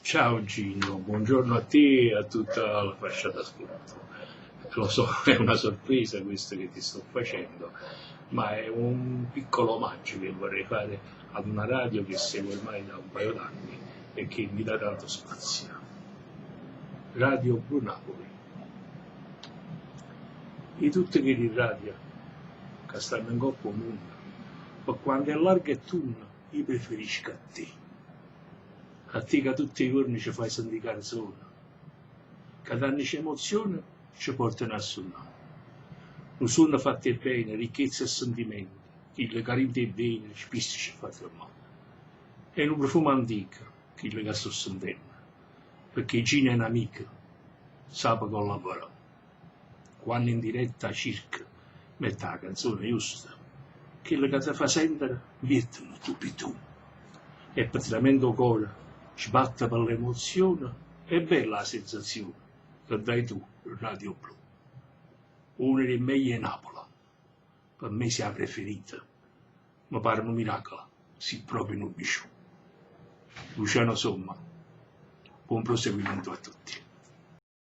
Ciao Gino, buongiorno a te e a tutta la fascia d'ascolto. Lo so, è una sorpresa questo che ti sto facendo, ma è un piccolo omaggio che vorrei fare ad una radio che seguo ormai da un paio d'anni e che mi dà tanto spazio. Radio Blu Napoli. E tutte che di radio, che stanno in coppa mondo, ma quando è larga e tunna, io preferisco a te. A te che tutti i giorni ci fai sentire canzoni, che danno emozione, ci portano a suonare. Un suono fatto bene, ricchezza e sentimenti, che carite bene, spesso ci fa fermare. È un profumo antico, che che sto sentendo, perché Gina è un'amica, sa collaborare. Quando in diretta circa, mette la canzone giusta, che ti fa sentire, mettono tu per tu. E praticamente il cuore sbatte per l'emozione, è bella la sensazione che dai tu, Radio Blu. Una delle meglio è Napoli, per me sia la preferita, ma pare un miracolo, sì proprio non bisciù. Luciano Somma, buon proseguimento a tutti.